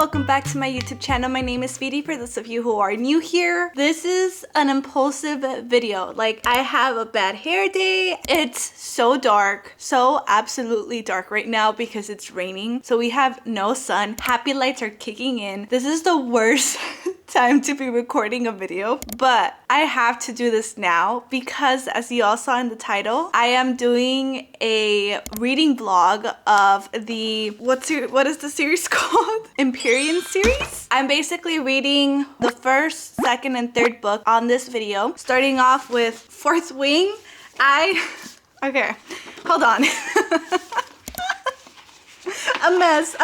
welcome back to my YouTube channel. My name is Speedy for those of you who are new here. This is an impulsive video. Like, I have a bad hair day. It's so dark, so absolutely dark right now because it's raining. So we have no sun. Happy lights are kicking in. This is the worst time to be recording a video, but I have to do this now because, as you all saw in the title, I am doing a reading vlog of the what is the series called? Empyrean Series. I'm basically reading the first, second, and third book on this video, starting off with Fourth Wing. Okay, hold on. A mess.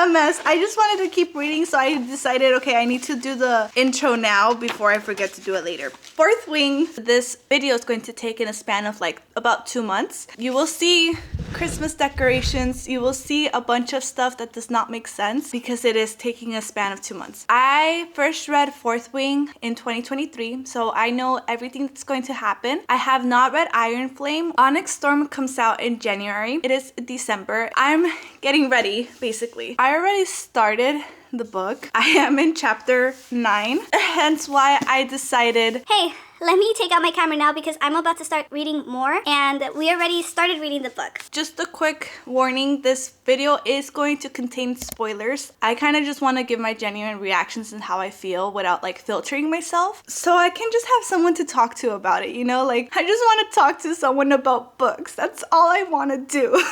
I just wanted to keep reading, so I decided, okay, I need to do the intro now before I forget to do it later. Fourth Wing, this video is going to take in a span of like about 2 months. You will see Christmas decorations. You will see a bunch of stuff that does not make sense because it is taking a span of 2 months. I first read Fourth Wing in 2023, so I know everything that's going to happen. I have not read Iron Flame. Onyx Storm comes out in January. It is December. I'm getting ready, basically. I already started the book. I am in chapter 9, hence why I decided, hey, let me take out my camera now because I'm about to start reading more and we already started reading the book. Just a quick warning, this video is going to contain spoilers. I kind of just want to give my genuine reactions and how I feel without like filtering myself, so I can just have someone to talk to about it, you know? Like, I just want to talk to someone about books. That's all I want to do.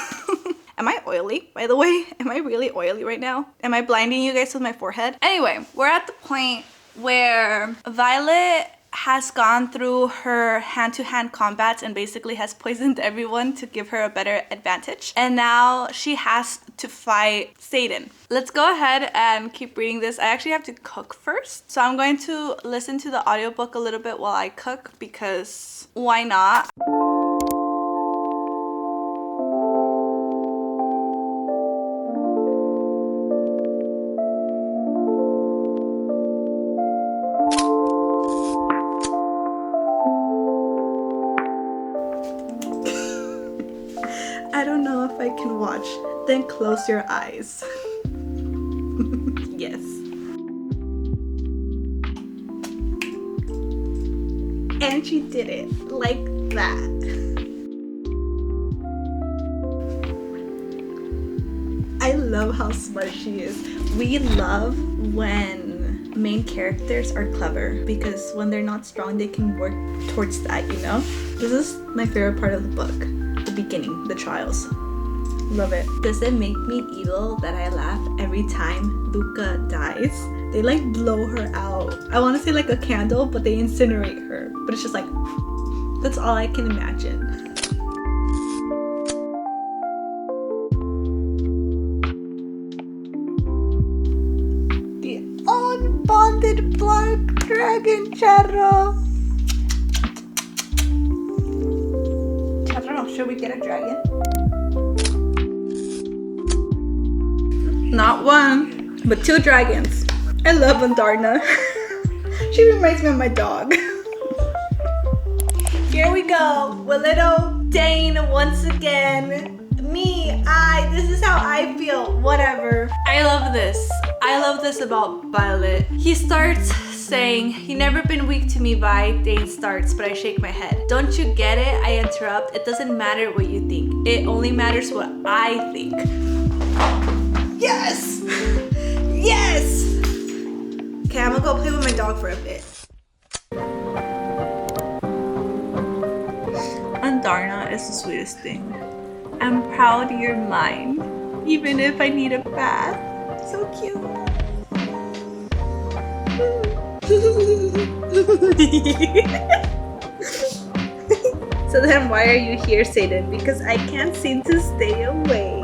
Am I oily, by the way? Am I really oily right now? Am I blinding you guys with my forehead? Anyway, we're at the point where Violet has gone through her hand-to-hand combats and basically has poisoned everyone to give her a better advantage. And now she has to fight Satan. Let's go ahead and keep reading this. I actually have to cook first, so I'm going to listen to the audiobook a little bit while I cook because why not? I don't know if I can watch. Then close your eyes. Yes. And she did it like that. I love how smart she is. We love when main characters are clever because when they're not strong, they can work towards that, you know? This is my favorite part of the book. The beginning, the trials. Love it. Does it make me evil that I laugh every time Luca dies? They like blow her out. I want to say like a candle, but they incinerate her. But it's just like, that's all I can imagine. The unbonded black dragon, Charro. Should we get a dragon? Not one, but 2 dragons. I love Andarna. She reminds me of my dog. Here we go with little Dane once again. This is how I feel. Whatever. I love this. I love this about Violet. He starts saying, "You never been weak to me, Vi." Dane starts, but I shake my head. "Don't you get it?" I interrupt. "It doesn't matter what you think. It only matters what I think." Yes! Yes! Okay, I'm gonna go play with my dog for a bit. Andarna is the sweetest thing. I'm proud you're mine, even if I need a bath. So cute. So then why are you here, Satan? Because I can't seem to stay away.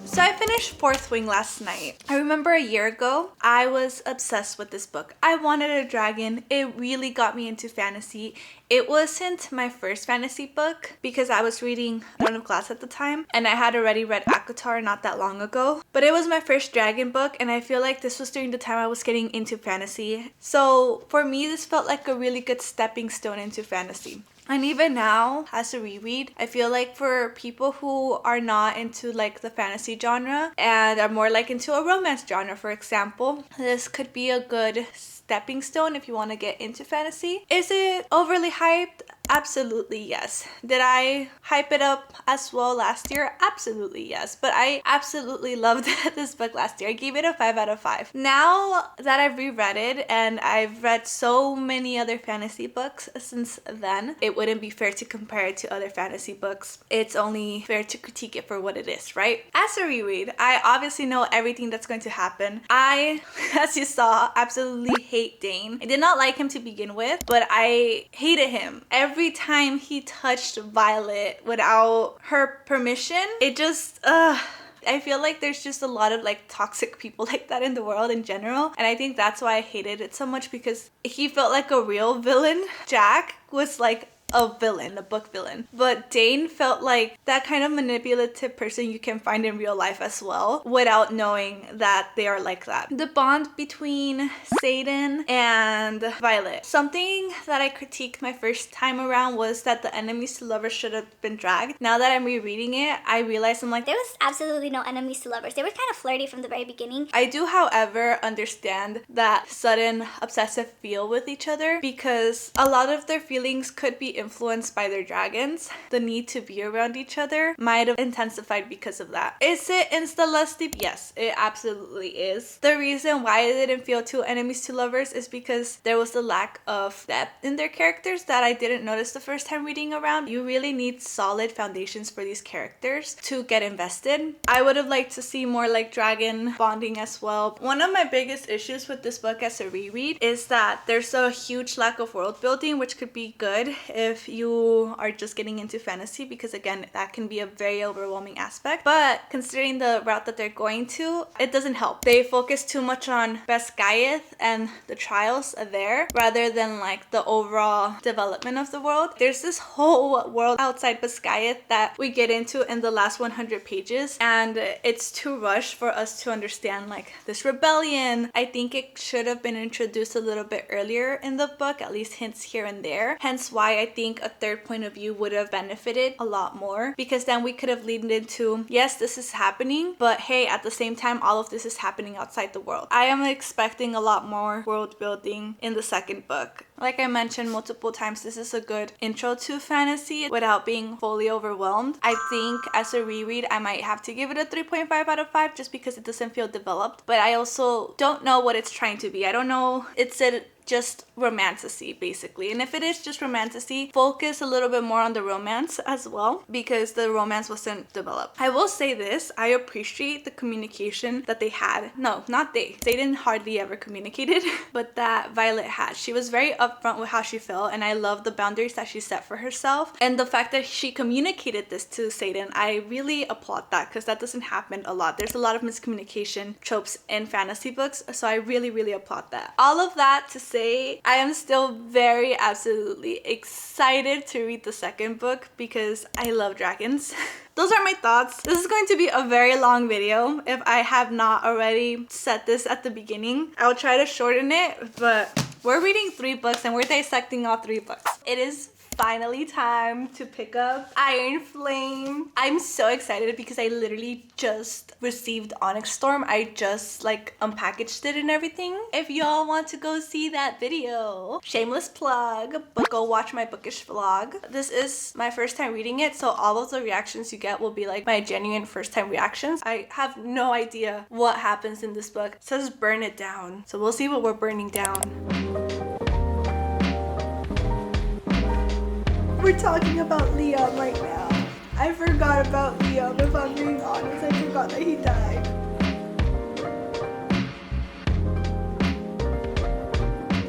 So I finished Fourth Wing last night. I remember a year ago, I was obsessed with this book. I wanted a dragon. It really got me into fantasy. It wasn't my first fantasy book because I was reading Throne of Glass at the time, and I had already read ACOTAR not that long ago. But it was my first dragon book, and I feel like this was during the time I was getting into fantasy. So for me, this felt like a really good stepping stone into fantasy. And even now, as a reread, I feel like for people who are not into like the fantasy genre and are more like into a romance genre, for example, this could be a good stepping stone if you want to get into fantasy. Is it overly hyped? Absolutely yes. Did I hype it up as well last year? Absolutely yes. But I absolutely loved this book last year. I gave it a 5 out of 5. Now that I've reread it and I've read so many other fantasy books since then, it wouldn't be fair to compare it to other fantasy books. It's only fair to critique it for what it is, right? As a reread, I obviously know everything that's going to happen. I, as you saw, absolutely hate Dane. I did not like him to begin with, but I hated him. Every time he touched Violet without her permission, it just, I feel like there's just a lot of like toxic people like that in the world in general. And I think that's why I hated it so much, because he felt like a real villain. Jack was like a villain, a book villain. But Dane felt like that kind of manipulative person you can find in real life as well, without knowing that they are like that. The bond between Xaden and Violet. Something that I critiqued my first time around was that the enemies to lovers should have been dragged. Now that I'm rereading it, I realize I'm like, there was absolutely no enemies to lovers. They were kind of flirty from the very beginning. I do, however, understand that sudden obsessive feel with each other, because a lot of their feelings could be influenced by their dragons. The need to be around each other might have intensified because of that. Is it insta-lusty? Yes, it absolutely is. The reason why I didn't feel too enemies to lovers is because there was a lack of depth in their characters that I didn't notice the first time reading around. You really need solid foundations for these characters to get invested. I would have liked to see more like dragon bonding as well. One of my biggest issues with this book as a reread is that there's a huge lack of world building, which could be good if you are just getting into fantasy, because again, that can be a very overwhelming aspect. But considering the route that they're going to, it doesn't help. They focus too much on Basgiath and the trials there rather than like the overall development of the world. There's this whole world outside Basgiath that we get into in the last 100 pages, and it's too rushed for us to understand like this rebellion. I think it should have been introduced a little bit earlier in the book, at least hints here and there. Hence why I think a third point of view would have benefited a lot more, because then we could have leaned into, yes, this is happening, but hey, at the same time, all of this is happening outside the world. I am expecting a lot more world building in the second book. Like I mentioned multiple times, this is a good intro to fantasy without being fully overwhelmed. I think as a reread, I might have to give it a 3.5 out of 5 just because it doesn't feel developed. But I also don't know what it's trying to be. I don't know. It's just romantasy basically, and if it is just romantasy, focus a little bit more on the romance as well, because the romance wasn't developed. I will say this, I appreciate the communication that they had. No, not they didn't hardly ever communicated but that Violet had. She was very upfront with how she felt, and I love the boundaries that she set for herself, and the fact that she communicated this to Xaden. I really applaud that, because that doesn't happen a lot. There's a lot of miscommunication tropes in fantasy books, so I really applaud that. All of that to say, I am still very absolutely excited to read the second book because I love dragons. Those are my thoughts. This is going to be a very long video if I have not already said this at the beginning. I'll try to shorten it, but we're reading 3 books and we're dissecting all 3 books. It is finally time to pick up Iron Flame. I'm so excited because I literally just received Onyx Storm. I just like unpackaged it and everything. If y'all want to go see that video, shameless plug, but go watch my bookish vlog. This is my first time reading it, so all of the reactions you get will be like my genuine first time reactions. I have no idea what happens in this book. It says burn it down, so we'll see what we're burning down. We're talking about Liam right now. I forgot about Liam, if I'm being honest. I forgot that he died.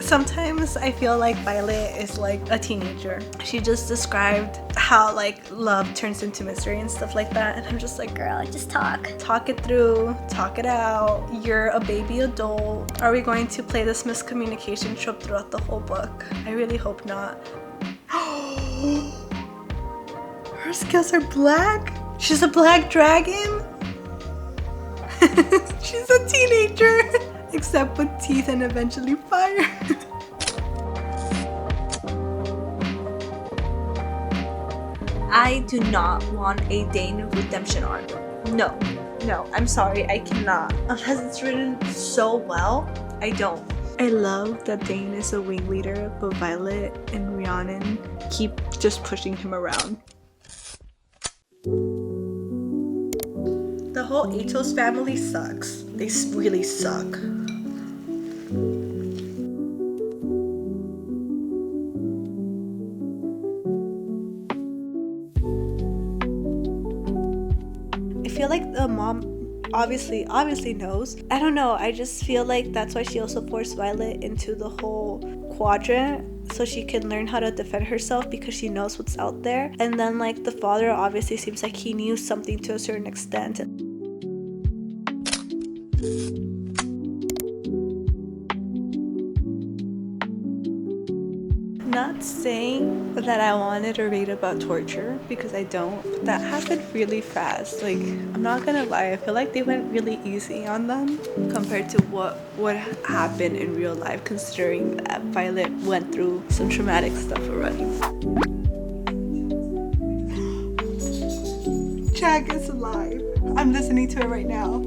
So Sometimes I feel like Violet is like a teenager. She just described how like love turns into misery and stuff like that, and I'm just like, Girl, just talk. Talk it through, talk it out. You're a baby adult. Are we going to play this miscommunication trope throughout the whole book? I really hope not. Her scales are black? She's a black dragon? She's a teenager, except with teeth and eventually fire. I do not want a Dane redemption arc. No, I'm sorry, I cannot. Unless it's written so well, I don't. I love that Dane is a wing leader, but Violet and Rhiannon keep just pushing him around. The whole Atos family sucks. They really suck. I feel like the mom obviously knows. I don't know, I just feel like that's why she also forced Violet into the whole quadrant, so she can learn how to defend herself because she knows what's out there. And then like the father obviously seems like he knew something to a certain extent. Not saying that I wanted to read about torture, because I don't, but that happened really fast. Like, I'm not gonna lie, I feel like they went really easy on them compared to what would happen in real life, considering that Violet went through some traumatic stuff already. Jack is alive. I'm listening to it right now.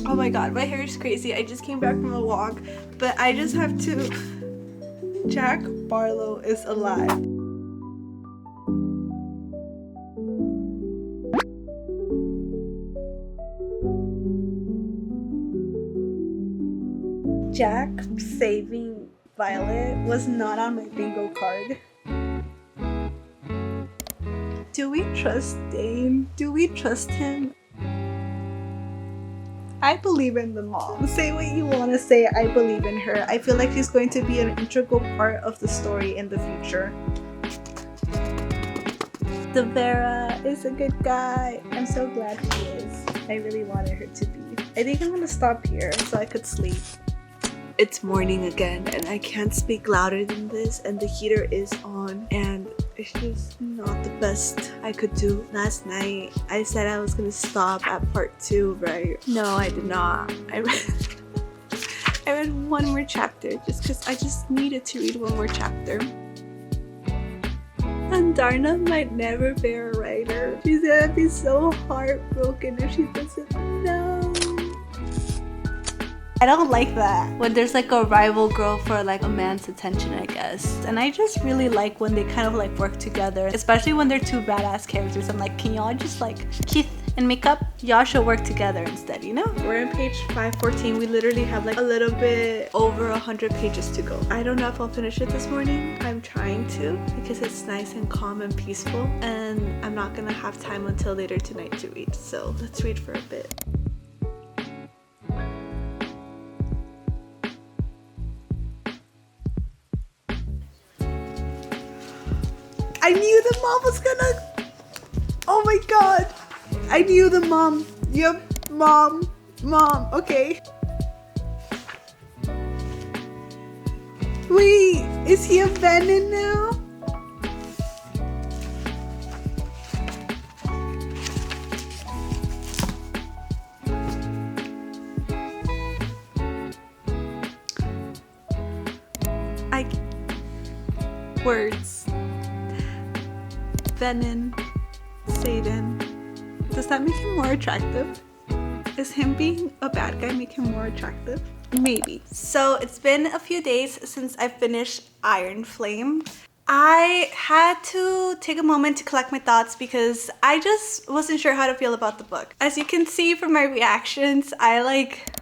Oh my god, my hair is crazy. I just came back from a walk, but I just have to... Jack Barlow is alive. Jack saving Violet was not on my bingo card. Do we trust Dane? Do we trust him? I believe in the mom. Say what you want to say, I believe in her. I feel like she's going to be an integral part of the story in the future. Devera is a good guy. I'm so glad he is. I really wanted her to be. I think I'm gonna stop here so I could sleep. It's morning again and I can't speak louder than this, and the heater is on, and it's just not the best I could do. Last night I said I was gonna stop at part 2, right? No, I did not. I read one more chapter just because I just needed to read one more chapter. And Darna might never be a writer. She's gonna be so heartbroken if she doesn't know. I don't like that. When there's like a rival girl for like a man's attention, I guess. And I just really like when they kind of like work together, especially when they're two badass characters. I'm like, can y'all just like Keith and Makeup? Y'all should work together instead, you know? We're on page 514. We literally have like a little bit over 100 pages to go. I don't know if I'll finish it this morning. I'm trying to because it's nice and calm and peaceful, and I'm not gonna have time until later tonight to read. So let's read for a bit. I knew the mom was gonna... Oh my god. I knew the mom. Yep, mom. Okay. Wait, is he a Venom now? Words. Venom, Satan. Does that make him more attractive? Is him being a bad guy make him more attractive? Maybe. So it's been a few days since I finished Iron Flame. I had to take a moment to collect my thoughts because I just wasn't sure how to feel about the book. As you can see from my reactions, I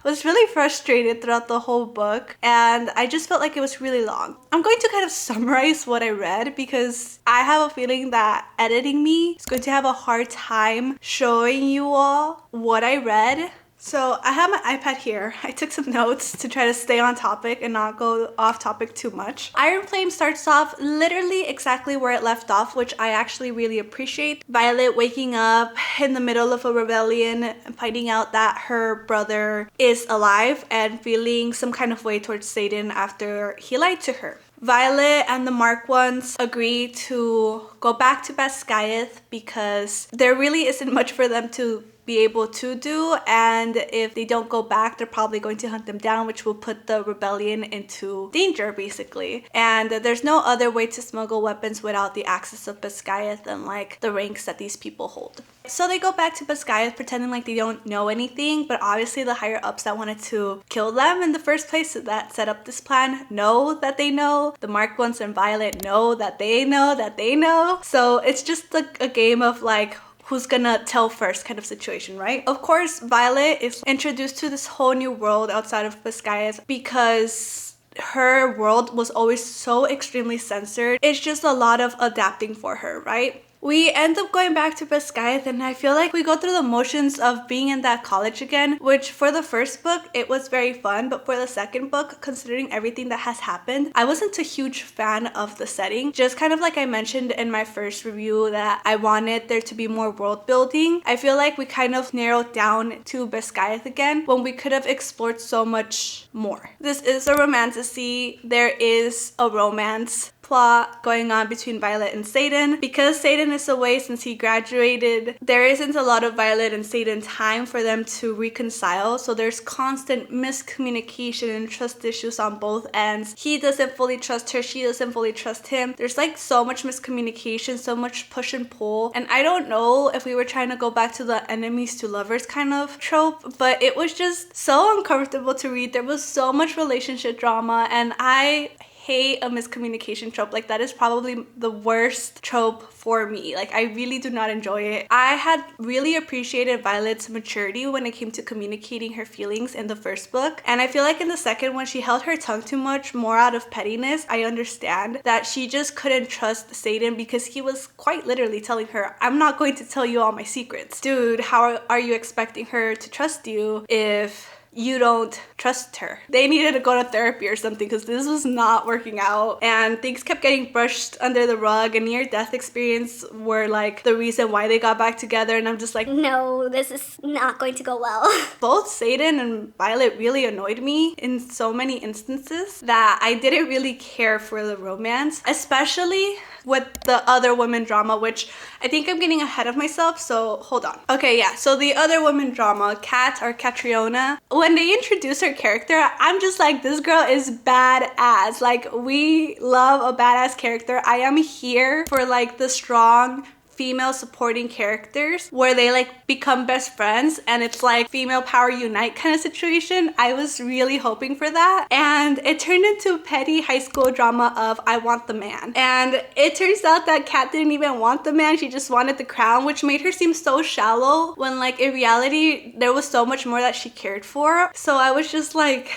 was really frustrated throughout the whole book, and I just felt like it was really long. I'm going to kind of summarize what I read because I have a feeling that editing me is going to have a hard time showing you all what I read. So I have my iPad here. I took some notes to try to stay on topic and not go off topic too much. Iron Flame starts off literally exactly where it left off, which I actually really appreciate. Violet waking up in the middle of a rebellion and finding out that her brother is alive and feeling some kind of way towards Satan after he lied to her. Violet and the Mark Ones agree to go back to Basgiath because there really isn't much for them to be able to do, and if they don't go back, they're probably going to hunt them down, which will put the rebellion into danger basically. And there's no other way to smuggle weapons without the access of Basgiath and like the ranks that these people hold. So they go back to Basgiath pretending like they don't know anything, but obviously the higher ups that wanted to kill them in the first place that set up this plan know that they know. The Mark Ones and Violet know that they know that they know. So it's just a game of like, who's gonna tell first kind of situation, right? Of course, Violet is introduced to this whole new world outside of Basgiath because her world was always so extremely censored. It's just a lot of adapting for her, right? We end up going back to Basgiath, and I feel like we go through the motions of being in that college again, which for the first book, it was very fun, but for the second book, considering everything that has happened, I wasn't a huge fan of the setting. Just kind of like I mentioned in my first review that I wanted there to be more world building. I feel like we kind of narrowed down to Basgiath again when we could have explored so much more. This is a romantasy. There is a romance plot going on between Violet and Satan. Because Satan is away since he graduated, there isn't a lot of Violet and Satan time for them to reconcile, so there's constant miscommunication and trust issues on both ends. He doesn't fully trust her, she doesn't fully trust him. There's like so much miscommunication, so much push and pull, and I don't know if we were trying to go back to the enemies to lovers kind of trope, but it was just so uncomfortable to read. There was so much relationship drama, and I hate a miscommunication trope. Like, that is probably the worst trope for me. Like, I really do not enjoy it. I had really appreciated Violet's maturity when it came to communicating her feelings in the first book, and I feel like in the second one she held her tongue too much, more out of pettiness. I understand that she just couldn't trust Satan because he was quite literally telling her, I'm not going to tell you all my secrets. Dude, how are you expecting her to trust you if you don't trust her? They needed to go to therapy or something because this was not working out, and things kept getting brushed under the rug, and near-death experience were like the reason why they got back together, and I'm just like, no, this is not going to go well. Both Satan and Violet really annoyed me in so many instances that I didn't really care for the romance, especially with the other women drama, which I think I'm getting ahead of myself, so hold on. Okay, yeah, so the other women drama, Kat or Catriona, when they introduce her character, I'm just like, this girl is badass. Like, we love a badass character. I am here for like the strong female supporting characters where they like become best friends and it's like female power unite kind of situation. I was really hoping for that, and it turned into petty high school drama of I want the man, and it turns out that Kat didn't even want the man, she just wanted the crown, which made her seem so shallow when like in reality there was so much more that she cared for. So I was just like,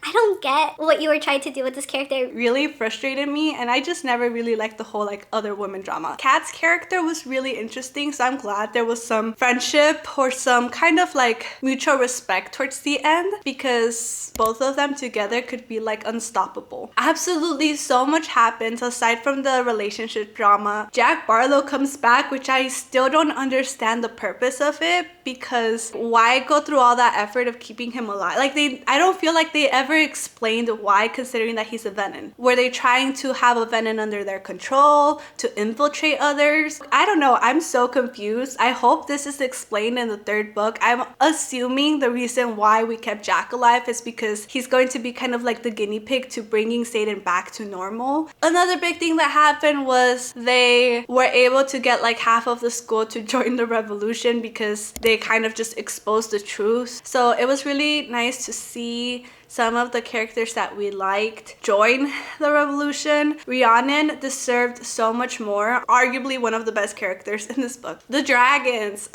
I don't get what you were trying to do with this character. It really frustrated me, and I just never really liked the whole like other women drama. Kat's character was really interesting, so I'm glad there was some friendship or some kind of like mutual respect towards the end, because both of them together could be like unstoppable. Absolutely so much happens aside from the relationship drama. Jack Barlow comes back, which I still don't understand the purpose of it, because why go through all that effort of keeping him alive? Like, I don't feel like they ever explained why, considering that he's a Venom. Were they trying to have a Venom under their control to infiltrate others? I don't know, I'm so confused. I hope this is explained in the third book. I'm assuming the reason why we kept Jack alive is because he's going to be kind of like the guinea pig to bringing Satan back to normal. Another big thing that happened was they were able to get like half of the school to join the revolution because they kind of just exposed the truth. So it was really nice to see some of the characters that we liked join the revolution. Rhiannon deserved so much more. Arguably one of the best characters in this book. The dragons.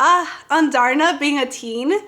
Andarna being a teen.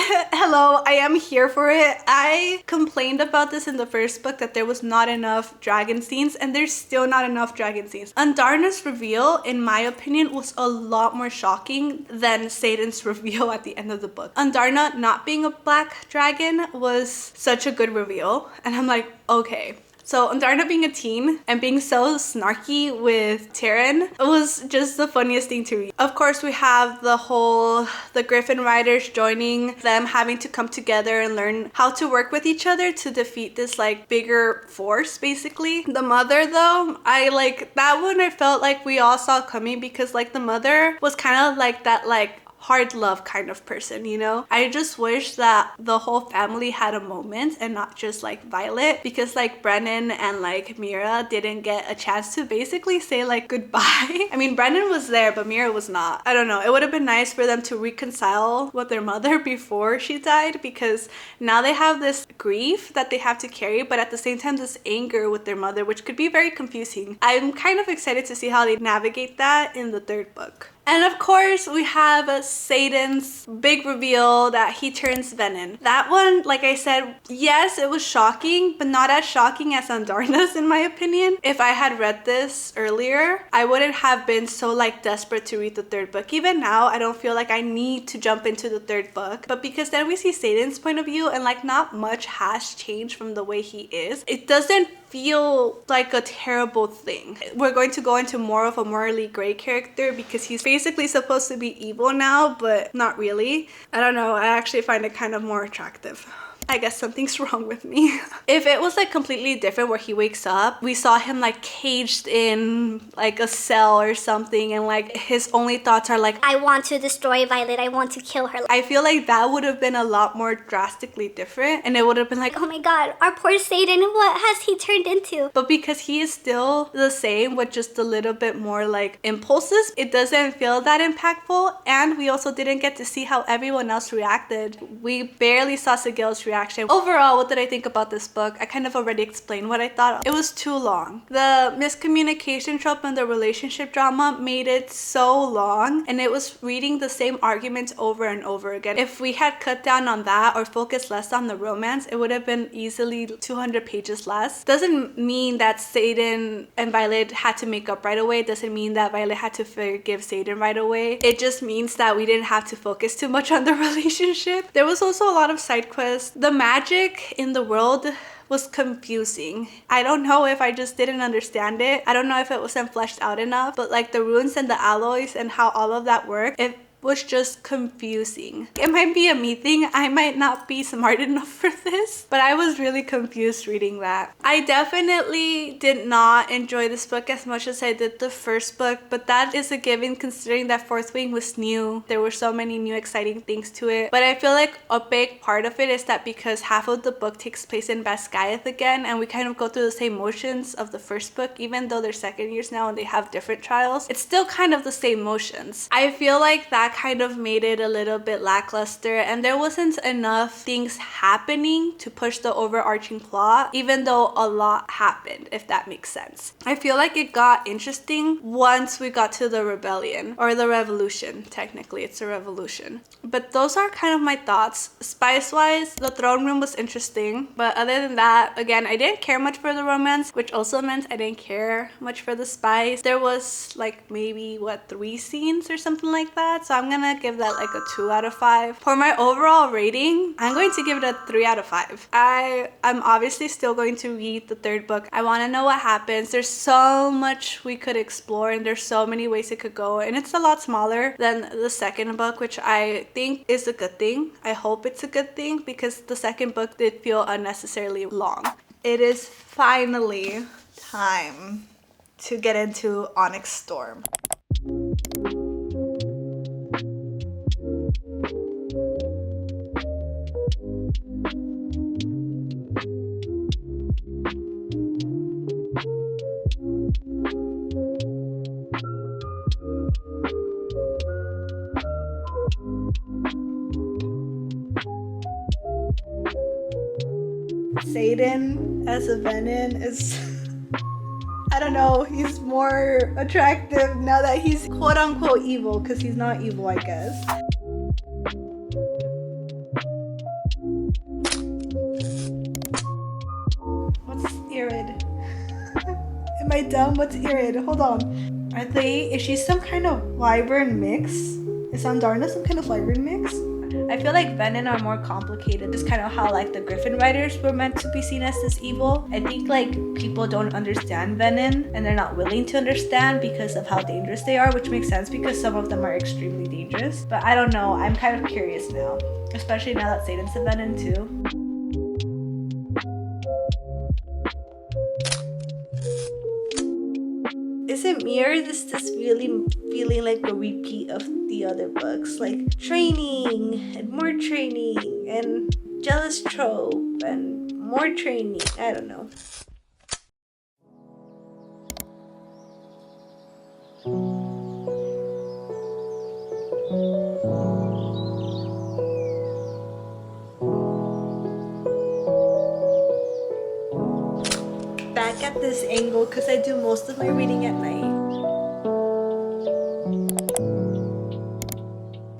Hello, I am here for it. I complained about this in the first book that there was not enough dragon scenes, and there's still not enough dragon scenes. Andarna's reveal, in my opinion, was a lot more shocking than Satan's reveal at the end of the book. Andarna not being a black dragon was such a good reveal, and I'm like, okay. So Andarna being a teen and being so snarky with Tyrion was just the funniest thing to read. Of course, we have the Griffin Riders joining them, having to come together and learn how to work with each other to defeat this like bigger force, basically. The mother though, I like that one. I felt like we all saw coming because like the mother was kind of like that like hard love kind of person, you know? I just wish that the whole family had a moment and not just like Violet, because like Brennan and like Mira didn't get a chance to basically say like goodbye. I mean, Brennan was there, but Mira was not. I don't know. It would have been nice for them to reconcile with their mother before she died, because now they have this grief that they have to carry, but at the same time this anger with their mother, which could be very confusing. I'm kind of excited to see how they navigate that in the third book. And of course, we have Satan's big reveal that he turns Venom. That one, like I said, yes, it was shocking, but not as shocking as Andarna's in my opinion. If I had read this earlier, I wouldn't have been so like desperate to read the third book. Even now, I don't feel like I need to jump into the third book. But because then we see Satan's point of view and like not much has changed from the way he is, it doesn't feel like a terrible thing. We're going to go into more of a morally gray character because he's basically supposed to be evil now, but not really. I don't know, I actually find it kind of more attractive. I guess something's wrong with me. If it was like completely different where he wakes up, we saw him like caged in like a cell or something, and like his only thoughts are like, I want to destroy Violet, I want to kill her. I feel like that would have been a lot more drastically different, and it would have been like, oh my god, our poor Satan, what has he turned into? But because he is still the same with just a little bit more like impulses, it doesn't feel that impactful. And we also didn't get to see how everyone else reacted. We barely saw Sigil's reaction. Overall, what did I think about this book? I kind of already explained what I thought. It was too long. The miscommunication trope and the relationship drama made it so long, and it was reading the same arguments over and over again. If we had cut down on that or focused less on the romance, it would have been easily 200 pages less. Doesn't mean that Satan and Violet had to make up right away. Doesn't mean that Violet had to forgive Satan right away. It just means that we didn't have to focus too much on the relationship. There was also a lot of side quests. The magic in the world was confusing. I don't know if I just didn't understand it. I don't know if it wasn't fleshed out enough, but like the runes and the alloys and how all of that worked, it was just confusing. It might be a me thing. I might not be smart enough for this, but I was really confused reading that. I definitely did not enjoy this book as much as I did the first book, but that is a given considering that Fourth Wing was new. There were so many new exciting things to it. But I feel like a big part of it is that because half of the book takes place in Basgiath again, and we kind of go through the same motions of the first book, even though they're second years now and they have different trials, it's still kind of the same motions. I feel like that kind of made it a little bit lackluster, and there wasn't enough things happening to push the overarching plot, even though a lot happened, if that makes sense. I feel like it got interesting once we got to the rebellion, or the revolution. Technically it's a revolution, but those are kind of my thoughts. Spice wise, the throne room was interesting, but other than that, again, I didn't care much for the romance, which also meant I didn't care much for the spice. There was like maybe 3 scenes or something like that, so I'm gonna give that like a 2 out of 5. For my overall rating, I'm going to give it a 3 out of 5. I'm obviously still going to read the third book. I want to know what happens. There's so much we could explore, and there's so many ways it could go, and it's a lot smaller than the second book, which I think is a good thing. I hope it's a good thing because the second book did feel unnecessarily long. It is finally time to get into Onyx Storm. Satan as a Venom is, I don't know, he's more attractive now that he's quote unquote evil, because he's not evil, I guess. write down what's Irid. Hold on. Is she some kind of wyvern mix? Is Andarna some kind of wyvern mix? I feel like Venin are more complicated. Just kind of how like the Griffin Riders were meant to be seen as this evil. I think like people don't understand Venin and they're not willing to understand because of how dangerous they are, which makes sense because some of them are extremely dangerous. But I don't know. I'm kind of curious now, especially now that Satan's a Venin too. Is it me or is this really feeling like a repeat of the other books? Like training and more training and jealous trope and more training. I don't know. Back at this angle because I do most of my reading at night.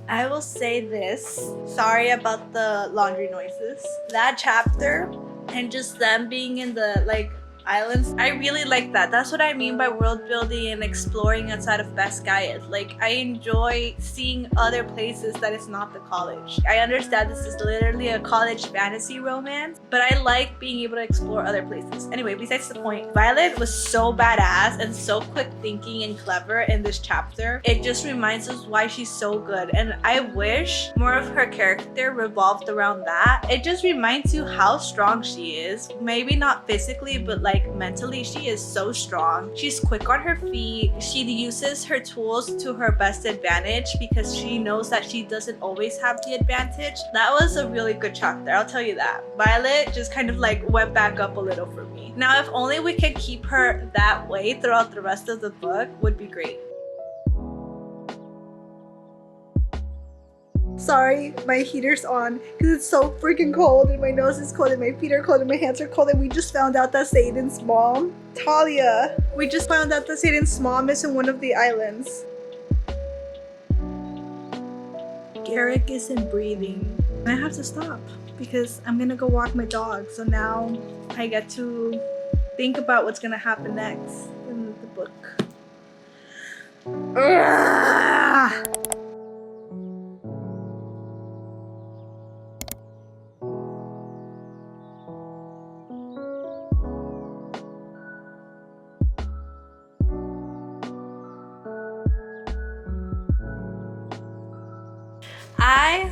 I will say this. Sorry about the laundry noises. That chapter and just them being in the like islands, I really like that. That's what I mean by world building and exploring outside of Basquiat. Like I enjoy seeing other places that is not the college. I understand this is literally a college fantasy romance, but I like being able to explore other places. Anyway, besides the point, Violet was so badass and so quick thinking and clever in this chapter. It just reminds us why she's so good, and I wish more of her character revolved around that. It just reminds you how strong she is. Maybe not physically, but like mentally, she is so strong. She's quick on her feet. She uses her tools to her best advantage because she knows that she doesn't always have the advantage. That was a really good chapter, I'll tell you that. Violet just kind of like went back up a little for me. Now, if only we could keep her that way throughout the rest of the book, would be great. Sorry, my heater's on because it's so freaking cold and my nose is cold and my feet are cold and my hands are cold, and we just found out that Satan's mom, Talia, we just found out that Satan's mom is in one of the islands. Garrick isn't breathing. I have to stop because I'm gonna go walk my dog, so now I get to think about what's gonna happen next in the book. Ugh! I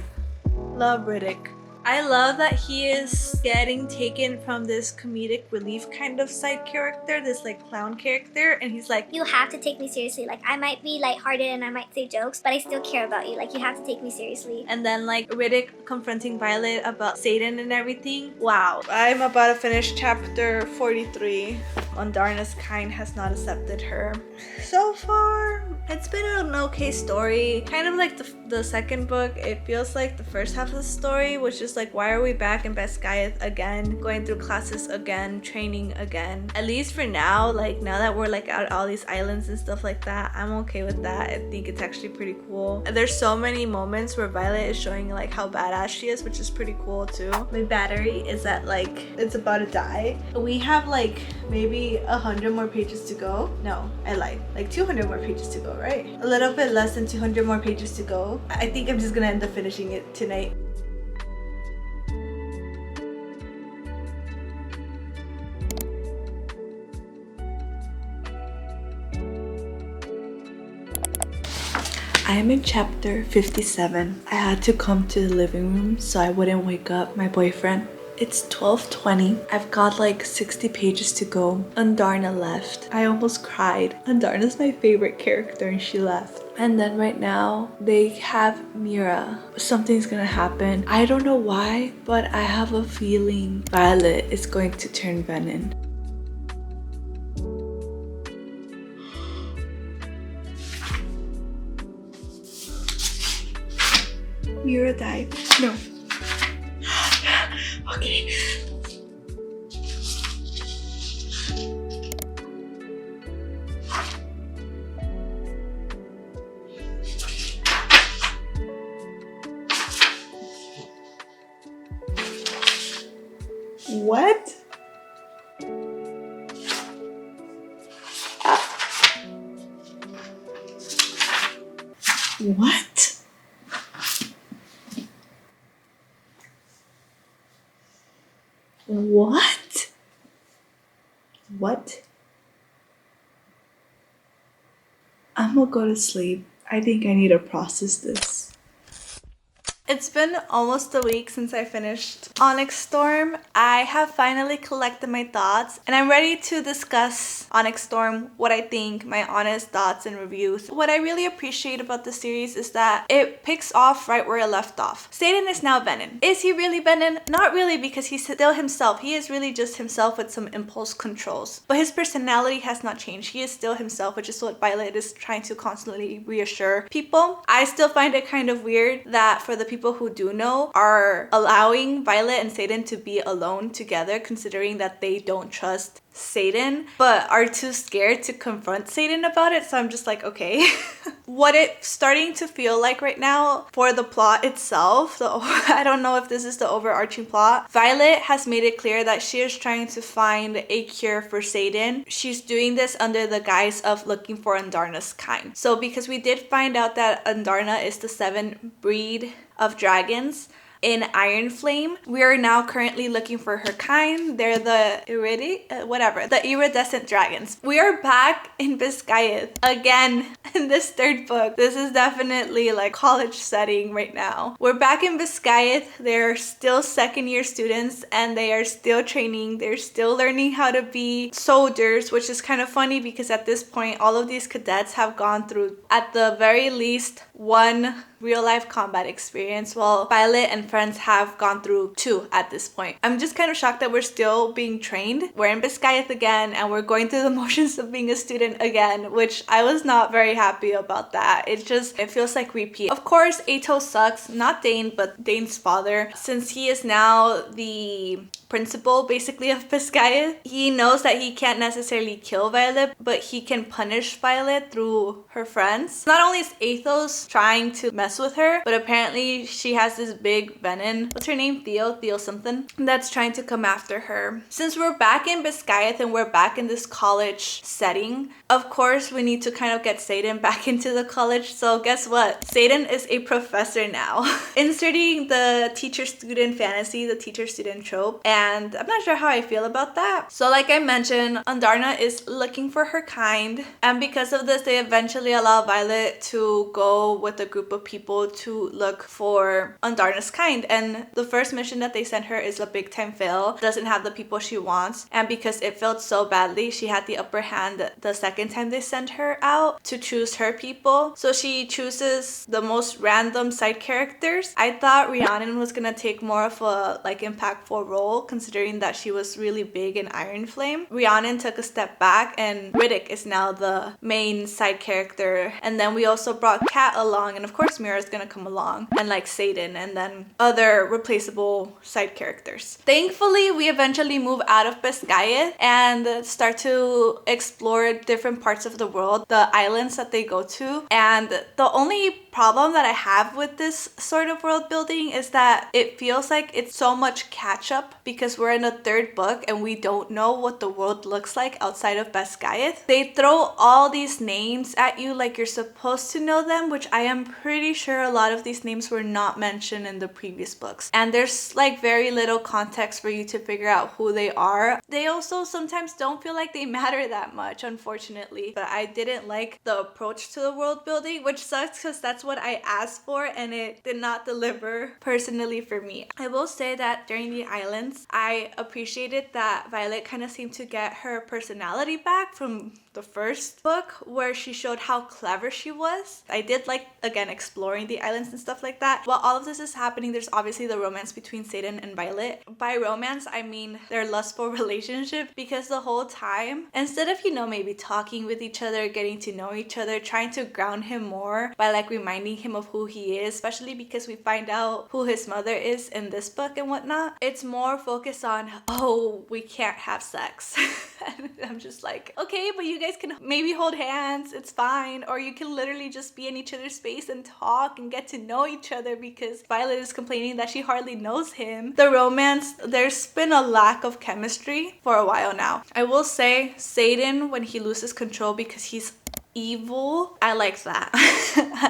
love Riddick. I love that he is getting taken from this comedic relief kind of side character, this like clown character, and he's like, You have to take me seriously. Like, I might be lighthearted and I might say jokes, but I still care about you. Like, you have to take me seriously. And then like Riddick confronting Violet about Satan and everything. Wow. I'm about to finish chapter 43. Andarna's kind has not accepted her. So far, it's been an okay story. Kind of like the second book, it feels like the first half of the story, which is like, why are we back in Basquiat again, going through classes again, training again? At least for now, like now that we're like at all these islands and stuff like that, I'm okay with that. I think it's actually pretty cool. And there's so many moments where Violet is showing like how badass she is, which is pretty cool too. My battery is at like, it's about to die. We have like maybe 100 more pages to go. No, I lied. Like 200 more pages to go, right? A little bit less than 200 more pages to go. I think I'm just gonna end up finishing it tonight. I'm in chapter 57. I had to come to the living room so I wouldn't wake up my boyfriend. It's 12:20. I've got like 60 pages to go. Andarna left. I almost cried. Andarna's my favorite character and she left. And then right now they have Mira. Something's gonna happen. I don't know why, but I have a feeling Violet is going to turn Venin. Mira died. No. Okay. What? What? What? I'm gonna go to sleep. I think I need to process this. It's been almost a week since I finished Onyx Storm. I have finally collected my thoughts and I'm ready to discuss Onyx Storm, what I think, my honest thoughts and reviews. What I really appreciate about the series is that it picks off right where it left off. Satan is now Venom. Is he really Venom? Not really, because he's still himself. He is really just himself with some impulse controls. But his personality has not changed. He is still himself, which is what Violet is trying to constantly reassure people. I still find it kind of weird that for the people who do know are allowing Violet and Satan to be alone together, considering that they don't trust Satan but are too scared to confront Satan about it. So I'm just like, okay. What it's starting to feel like right now for the plot itself, so I don't know if this is the overarching plot, Violet has made it clear that she is trying to find a cure for Satan. She's doing this under the guise of looking for Andarna's kind. So because we did find out that Andarna is the 7th breed of dragons in Iron Flame, we are now currently looking for her kind. They're the the iridescent dragons. We are back in Biscayeth again in this 3rd book. This is definitely like college setting right now. We're back in Biscayeth. They're still 2nd year students and they are still training. They're still learning how to be soldiers, which is kind of funny because at this point all of these cadets have gone through at the very least one real life combat experience, while Violet and friends have gone through 2 at this point. I'm just kind of shocked that we're still being trained. We're in Biscayeth again and we're going through the motions of being a student again, which I was not very happy about that. It feels like repeat. Of course, Atos sucks, not Dane, but Dane's father, since he is now the principal basically of Biscayeth. He knows that he can't necessarily kill Violet, but he can punish Violet through her friends. Not only is Athos trying to mess with her, but apparently she has this big venom. What's her name? Theo something, that's trying to come after her. Since we're back in Biscayeth and we're back in this college setting, of course we need to kind of get Satan back into the college. So guess what? Satan is a professor now. Inserting the teacher-student fantasy, the teacher-student trope, and I'm not sure how I feel about that. So like I mentioned, Andarna is looking for her kind, and because of this they eventually allow Violet to go with a group of people to look for Andarna's kind, and the first mission that they sent her is a big time fail. Doesn't have the people she wants, and because it failed so badly, she had the upper hand the second time they sent her out to choose her people. So she chooses the most random side characters. I thought Rhiannon was gonna take more of a like impactful role, considering that she was really big in Iron Flame. Rhiannon took a step back and Riddick is now the main side character, and then we also brought Kat along, and of course Mira's gonna come along, and like Satan, and then other replaceable side characters. Thankfully, we eventually move out of Biscayeth and start to explore different parts of the world, the islands that they go to, and the only problem that I have with this sort of world building is that it feels like it's so much catch up because we're in a 3rd book and we don't know what the world looks like outside of Biscayeth. They throw all these names at you like you're supposed to know them, which I am pretty sure a lot of these names were not mentioned in the previous books. And there's like very little context for you to figure out who they are. They also sometimes don't feel like they matter that much, unfortunately. But I didn't like the approach to the world building, which sucks because that's what I asked for and it did not deliver personally for me. I will say that during the islands, I appreciated that Violet kind of seemed to get her personality back from the first book, where she showed how clever she was. I did like, again, exploring the islands and stuff like that. While all of this is happening, there's obviously the romance between Satan and Violet. By romance, I mean their lustful relationship, because the whole time, instead of, maybe talking with each other, getting to know each other, trying to ground him more by like reminding him of who he is, especially because we find out who his mother is in this book and whatnot, it's more focused on, oh, we can't have sex. And I'm just like, okay, but you guys can maybe hold hands, it's fine, or you can literally just be in each other's space and talk and get to know each other, because Violet is complaining that she hardly knows him. The romance, there's been a lack of chemistry for a while now. I will say Satan, when he loses control because he's evil. I like that.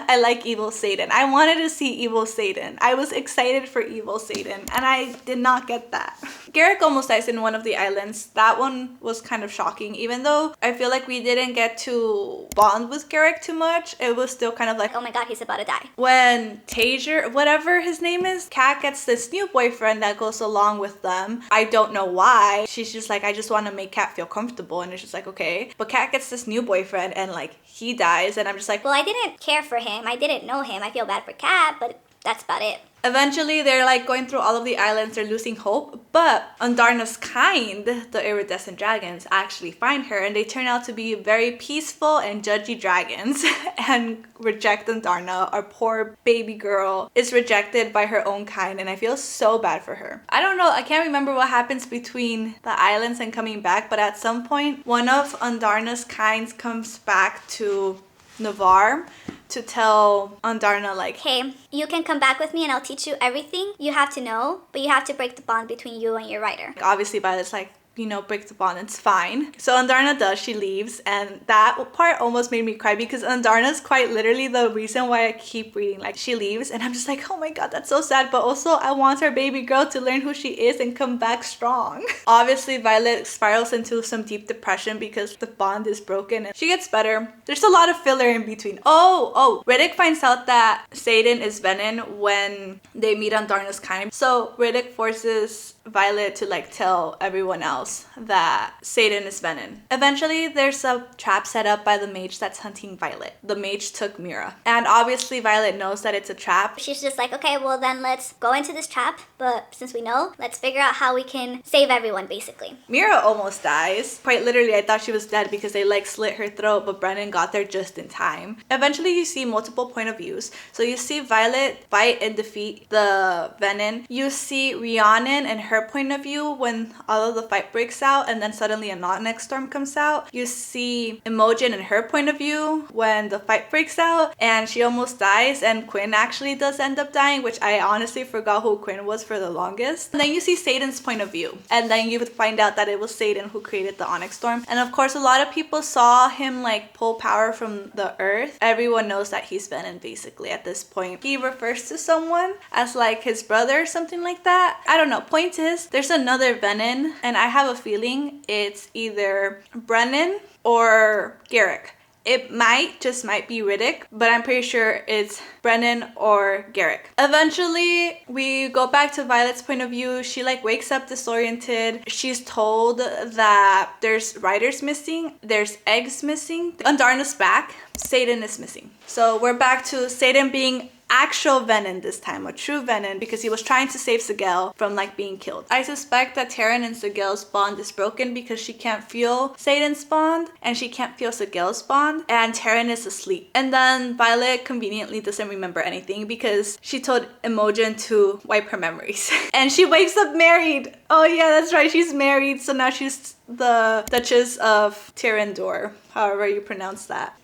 I like evil Satan. I wanted to see evil Satan. I was excited for evil Satan, and I did not get that. Garrick almost dies in one of the islands. That one was kind of shocking. Even though I feel like we didn't get to bond with Garrick too much, it was still kind of like, oh my god, he's about to die. when Tajer, whatever his name is, Kat gets this new boyfriend that goes along with them. I don't know why. She's just like, I just want to make Kat feel comfortable, and it's just like, okay. But Kat gets this new boyfriend, and like, he dies, and I'm just like, well, I didn't care for him. I didn't know him. I feel bad for Kat, but that's about it. Eventually, they're like going through all of the islands, they're losing hope, but Andarna's kind, the iridescent dragons, actually find her, and they turn out to be very peaceful and judgy dragons and reject Andarna. Our poor baby girl is rejected by her own kind, and I feel so bad for her. I don't know, I can't remember what happens between the islands and coming back, but at some point, one of Andarna's kinds comes back to Navarre to tell Andarna like, hey, you can come back with me and I'll teach you everything you have to know, but you have to break the bond between you and your rider. Obviously Violet's like, you know, break the bond, it's fine. So Andarna does, she leaves, and that part almost made me cry because Andarna's quite literally the reason why I keep reading. Like, she leaves and I'm just like, oh my god, that's so sad, but also I want our baby girl to learn who she is and come back strong. Obviously Violet spirals into some deep depression because the bond is broken, and she gets better. There's a lot of filler in between. Riddick finds out that Satan is Venin when they meet Andarna's kind. So Riddick forces Violet to like tell everyone else that Satan is Venin. Eventually there's a trap set up by the mage that's hunting Violet. The mage took Mira, and obviously Violet knows that it's a trap. She's just like, okay, well then let's go into this trap, but since we know, let's figure out how we can save everyone, basically. Mira almost dies. Quite literally, I thought she was dead because they like slit her throat, but Brennan got there just in time. Eventually you see multiple point of views. So you see Violet fight and defeat the Venin. You see Rhiannon and her point of view when all of the fight breaks out, and then suddenly an Onyx Storm comes out. You see Imogen and her point of view when the fight breaks out and she almost dies, and Quinn actually does end up dying, which I honestly forgot who Quinn was for the longest. And then you see Satan's point of view, and then you would find out that it was Satan who created the Onyx Storm. And of course a lot of people saw him like pull power from the earth. Everyone knows that he's Venin basically at this point. He refers to someone as like his brother or something like that. I don't know. Point is, there's another Venin, and I have a feeling it's either Brennan or Garrick. It might be Riddick, but I'm pretty sure it's Brennan or Garrick. Eventually, we go back to Violet's point of view. She like wakes up disoriented. She's told that there's riders missing, there's eggs missing. Andarna's back, Satan is missing. So we're back to Satan being actual Venin this time, a true Venin, because he was trying to save Sigel from like being killed. I suspect that Taryn and Sigel's bond is broken because she can't feel Satan's bond and she can't feel Sigel's bond, and Taryn is asleep. And then Violet conveniently doesn't remember anything because she told Imogen to wipe her memories. And she wakes up married. Oh yeah, that's right, she's married. So now she's the Duchess of Tyrandor, however you pronounce that.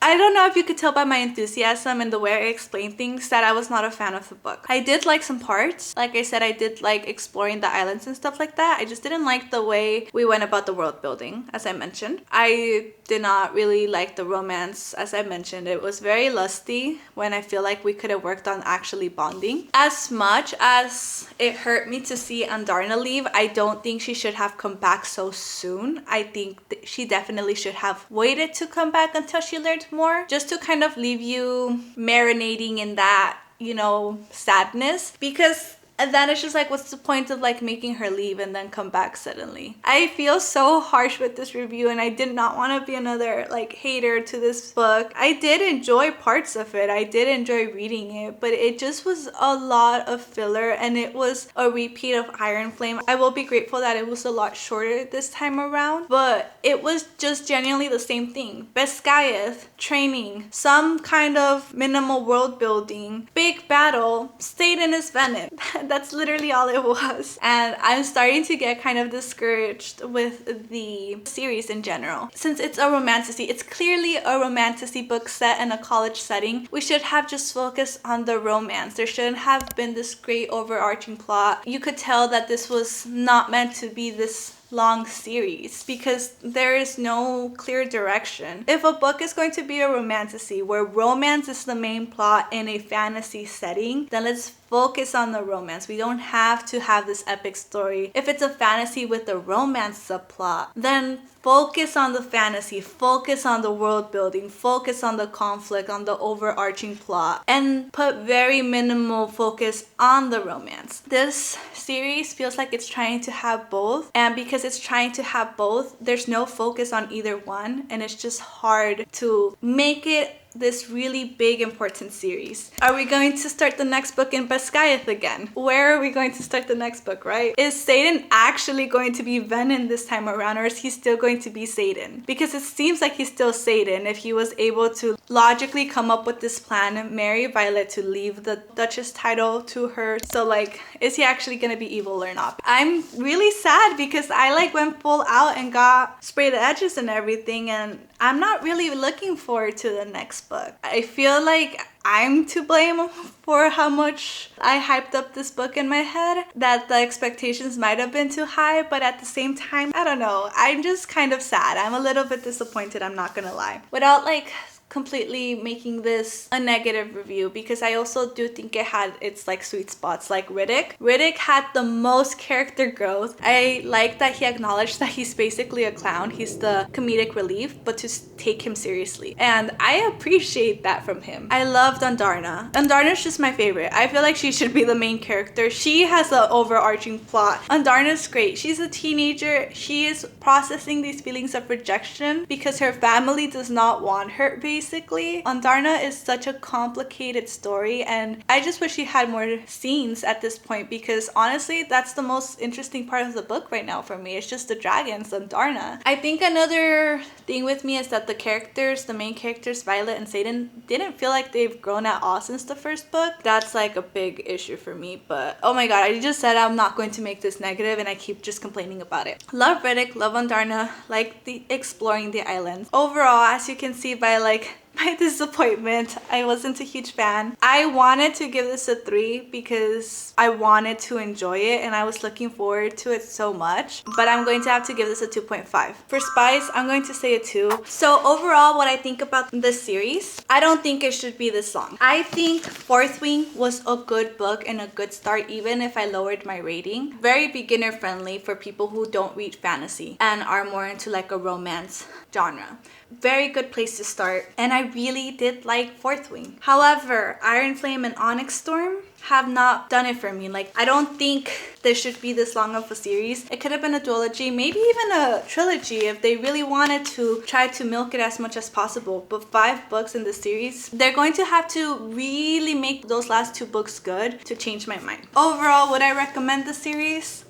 I don't know if you could tell by my enthusiasm and the way I explain things that I was not a fan of the book. I did like some parts. Like I said, I did like exploring the islands and stuff like that. I just didn't like the way we went about the world building, as I mentioned. I did not really like the romance, as I mentioned. It was very lusty when I feel like we could have worked on actually bonding. As much as it hurt me to see Andarna leave, I don't think she should have come back so soon. I think she definitely should have waited to come back until she learned more, just to kind of leave you marinating in that, you know, sadness, because and then it's just like, what's the point of like making her leave and then come back suddenly? I feel so harsh with this review, and I did not want to be another like hater to this book. I did enjoy parts of it. I did enjoy reading it, but it just was a lot of filler, and it was a repeat of Iron Flame. I will be grateful that it was a lot shorter this time around, but it was just genuinely the same thing. Beskayeth, training, some kind of minimal world building, big battle, Satan is Venin. That's literally all it was. And I'm starting to get kind of discouraged with the series in general. Since it's a romantasy, it's clearly a romantasy book set in a college setting. We should have just focused on the romance. There shouldn't have been this great overarching plot. You could tell that this was not meant to be this long series because there is no clear direction. If a book is going to be a romantasy where romance is the main plot in a fantasy setting, then let's focus on the romance. We don't have to have this epic story. If it's a fantasy with a romance subplot, then focus on the fantasy, focus on the world building, focus on the conflict, on the overarching plot, and put very minimal focus on the romance. This series feels like it's trying to have both, and because it's trying to have both, there's no focus on either one, and it's just hard to make it this really big important series. Are we going to start the next book in Basquiat again? Where are we going to start the next book, right? Is Satan actually going to be Venom this time around, or is he still going to be Satan? Because it seems like he's still Satan if he was able to logically come up with this plan, marry Violet to leave the Duchess title to her. So like, is he actually gonna be evil or not? I'm really sad because I like went full out and got sprayed the edges and everything, and I'm not really looking forward to the next book. I feel like I'm to blame for how much I hyped up this book in my head, that the expectations might have been too high, but at the same time, I don't know. I'm just kind of sad. I'm a little bit disappointed, I'm not gonna lie. Without like completely making this a negative review, because I also do think it had its like sweet spots, like Riddick. Riddick had the most character growth. I like that he acknowledged that he's basically a clown. He's the comedic relief, but to take him seriously. And I appreciate that from him. I loved Andarna. Andarna's just my favorite. I feel like she should be the main character. She has an overarching plot. Andarna's great. She's a teenager. She is processing these feelings of rejection because her family does not want her, basically. Andarna is such a complicated story, and I just wish she had more scenes at this point, because honestly, that's the most interesting part of the book right now for me. It's just the dragons, Andarna. I think another thing with me is that the main characters, Violet and Satan, didn't feel like they've grown at all since the first book. That's like a big issue for me, but oh my god, I just said I'm not going to make this negative and I keep just complaining about it. Love Riddick, love Andarna, like the exploring the islands. Overall, as you can see by like my disappointment, I wasn't a huge fan. I wanted to give this a 3 because I wanted to enjoy it and I was looking forward to it so much, but I'm going to have to give this a 2.5. For Spice, I'm going to say a 2. So overall, what I think about this series, I don't think it should be this long. I think Fourth Wing was a good book and a good start, even if I lowered my rating. Very beginner friendly for people who don't read fantasy and are more into like a romance genre. Very good place to start, and I really did like Fourth Wing. However, Iron Flame and Onyx Storm have not done it for me. Like, I don't think this should be this long of a series. It could have been a duology, maybe even a trilogy if they really wanted to try to milk it as much as possible. But 5 books in this series, they're going to have to really make those last 2 books good to change my mind. Overall, would I recommend the series?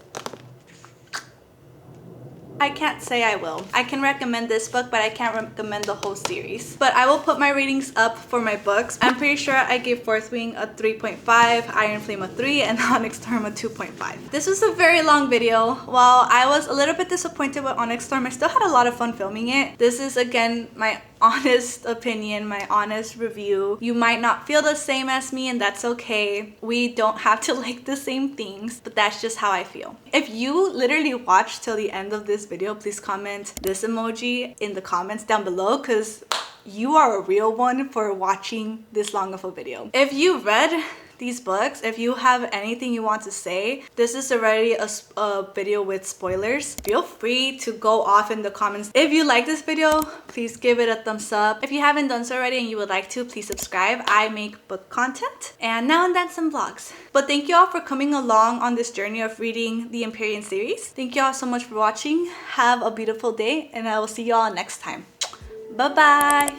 I can't say I will. I can recommend this book, but I can't recommend the whole series. But I will put my ratings up for my books. I'm pretty sure I gave Fourth Wing a 3.5, Iron Flame a 3, and Onyx Storm a 2.5. This was a very long video. While I was a little bit disappointed with Onyx Storm, I still had a lot of fun filming it. This is, again, my honest opinion, my honest review. You might not feel the same as me, and that's okay. We don't have to like the same things, but that's just how I feel. If you literally watched till the end of this video, please comment this emoji in the comments down below, because you are a real one for watching this long of a video. If you read these books, if you have anything you want to say, this is already a video with spoilers. Feel free to go off in the comments. If you like this video, please give it a thumbs up. If you haven't done so already and you would like to, please subscribe. I make book content and now and then some vlogs. But thank you all for coming along on this journey of reading the Empyrean series. Thank you all so much for watching. Have a beautiful day, and I will see you all next time. Bye bye.